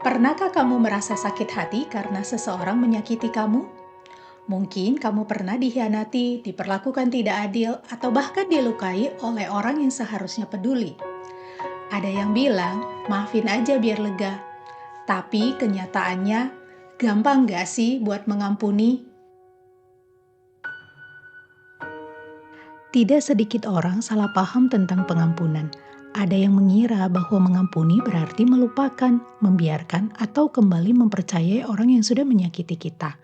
Pernahkah kamu merasa sakit hati karena seseorang menyakiti kamu? Mungkin kamu pernah dikhianati, diperlakukan tidak adil, atau bahkan dilukai oleh orang yang seharusnya peduli. Ada yang bilang, maafin aja biar lega. Tapi kenyataannya, gampang gak sih buat mengampuni? Tidak sedikit orang salah paham tentang pengampunan. Ada yang mengira bahwa mengampuni berarti melupakan, membiarkan, atau kembali mempercayai orang yang sudah menyakiti kita.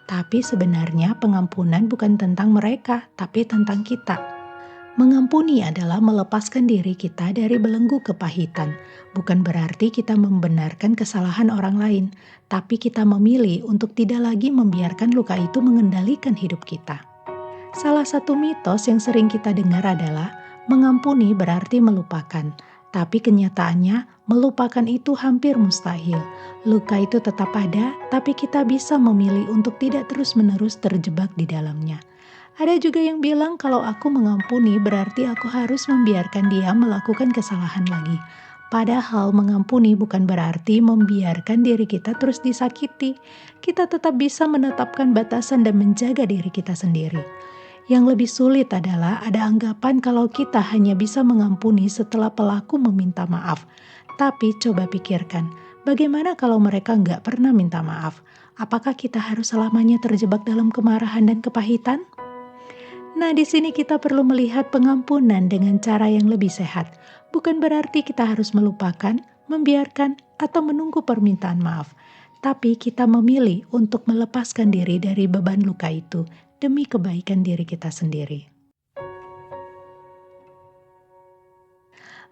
Tapi sebenarnya pengampunan bukan tentang mereka, tapi tentang kita. Mengampuni adalah melepaskan diri kita dari belenggu kepahitan. Bukan berarti kita membenarkan kesalahan orang lain, tapi kita memilih untuk tidak lagi membiarkan luka itu mengendalikan hidup kita. Salah satu mitos yang sering kita dengar adalah mengampuni berarti melupakan. Tapi kenyataannya, melupakan itu hampir mustahil. Luka itu tetap ada, tapi kita bisa memilih untuk tidak terus-menerus terjebak di dalamnya. Ada juga yang bilang kalau aku mengampuni berarti aku harus membiarkan dia melakukan kesalahan lagi. Padahal mengampuni bukan berarti membiarkan diri kita terus disakiti. Kita tetap bisa menetapkan batasan dan menjaga diri kita sendiri. Yang lebih sulit adalah ada anggapan kalau kita hanya bisa mengampuni setelah pelaku meminta maaf. Tapi coba pikirkan, bagaimana kalau mereka nggak pernah minta maaf? Apakah kita harus selamanya terjebak dalam kemarahan dan kepahitan? Nah, di sini kita perlu melihat pengampunan dengan cara yang lebih sehat. Bukan berarti kita harus melupakan, membiarkan, atau menunggu permintaan maaf. Tapi kita memilih untuk melepaskan diri dari beban luka itu demi kebaikan diri kita sendiri.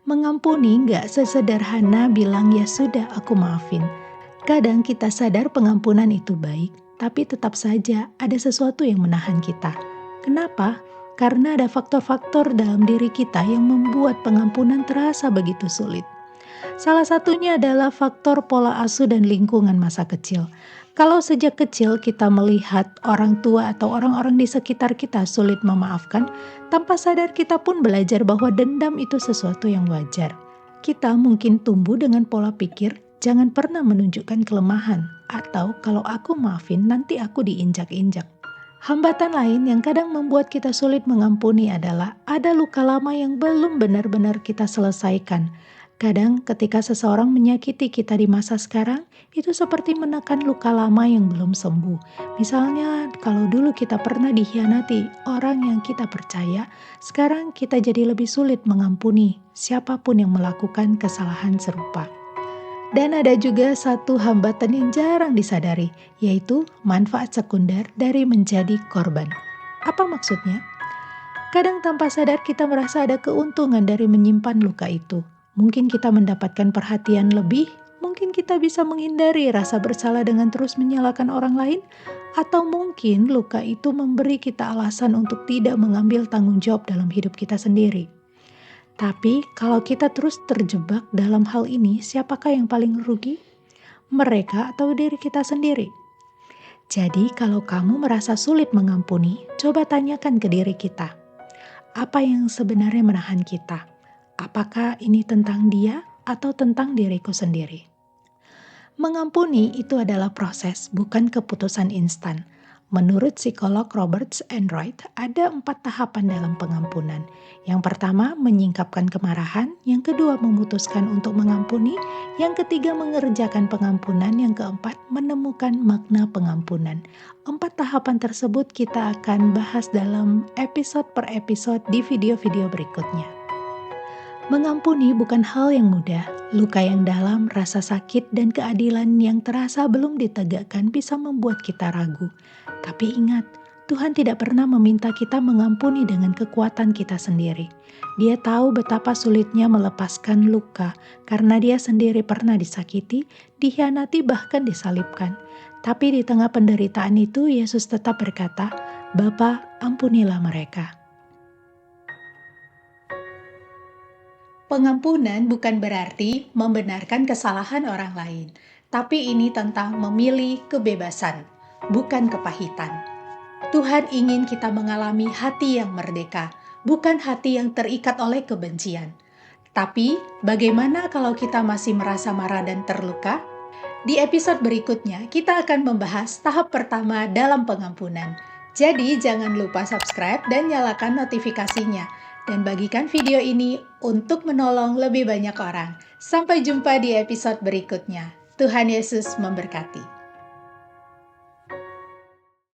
Mengampuni nggak sesederhana bilang ya sudah aku maafin. Kadang kita sadar pengampunan itu baik, tapi tetap saja ada sesuatu yang menahan kita. Kenapa? Karena ada faktor-faktor dalam diri kita yang membuat pengampunan terasa begitu sulit. Salah satunya adalah faktor pola asuh dan lingkungan masa kecil. Kalau sejak kecil kita melihat orang tua atau orang-orang di sekitar kita sulit memaafkan, tanpa sadar kita pun belajar bahwa dendam itu sesuatu yang wajar. Kita mungkin tumbuh dengan pola pikir, jangan pernah menunjukkan kelemahan, atau kalau aku maafin nanti aku diinjak-injak. Hambatan lain yang kadang membuat kita sulit mengampuni adalah ada luka lama yang belum benar-benar kita selesaikan. Kadang ketika seseorang menyakiti kita di masa sekarang, itu seperti menekan luka lama yang belum sembuh. Misalnya kalau dulu kita pernah dikhianati orang yang kita percaya, sekarang kita jadi lebih sulit mengampuni siapapun yang melakukan kesalahan serupa. Dan ada juga satu hambatan yang jarang disadari, yaitu manfaat sekunder dari menjadi korban. Apa maksudnya? Kadang tanpa sadar kita merasa ada keuntungan dari menyimpan luka itu. Mungkin kita mendapatkan perhatian lebih, mungkin kita bisa menghindari rasa bersalah dengan terus menyalahkan orang lain, atau mungkin luka itu memberi kita alasan untuk tidak mengambil tanggung jawab dalam hidup kita sendiri. Tapi kalau kita terus terjebak dalam hal ini, siapakah yang paling rugi? Mereka atau diri kita sendiri? Jadi kalau kamu merasa sulit mengampuni, coba tanyakan ke diri kita. Apa yang sebenarnya menahan kita? Apakah ini tentang dia atau tentang diriku sendiri? Mengampuni itu adalah proses, bukan keputusan instan. Menurut psikolog Roberts and Wright, ada 4 tahapan dalam pengampunan. Yang pertama, menyingkapkan kemarahan. Yang kedua, memutuskan untuk mengampuni. Yang ketiga, mengerjakan pengampunan. Yang keempat, menemukan makna pengampunan. 4 tahapan tersebut kita akan bahas dalam episode per episode di video-video berikutnya. Mengampuni bukan hal yang mudah. Luka yang dalam, rasa sakit, dan keadilan yang terasa belum ditegakkan bisa membuat kita ragu. Tapi ingat, Tuhan tidak pernah meminta kita mengampuni dengan kekuatan kita sendiri. Dia tahu betapa sulitnya melepaskan luka karena dia sendiri pernah disakiti, dikhianati, bahkan disalibkan. Tapi di tengah penderitaan itu, Yesus tetap berkata, "Bapa, ampunilah mereka." Pengampunan bukan berarti membenarkan kesalahan orang lain, tapi ini tentang memilih kebebasan, bukan kepahitan. Tuhan ingin kita mengalami hati yang merdeka, bukan hati yang terikat oleh kebencian. Tapi, bagaimana kalau kita masih merasa marah dan terluka? Di episode berikutnya, kita akan membahas tahap pertama dalam pengampunan. Jadi, jangan lupa subscribe dan nyalakan notifikasinya. Dan bagikan video ini untuk menolong lebih banyak orang. Sampai jumpa di episode berikutnya. Tuhan Yesus memberkati.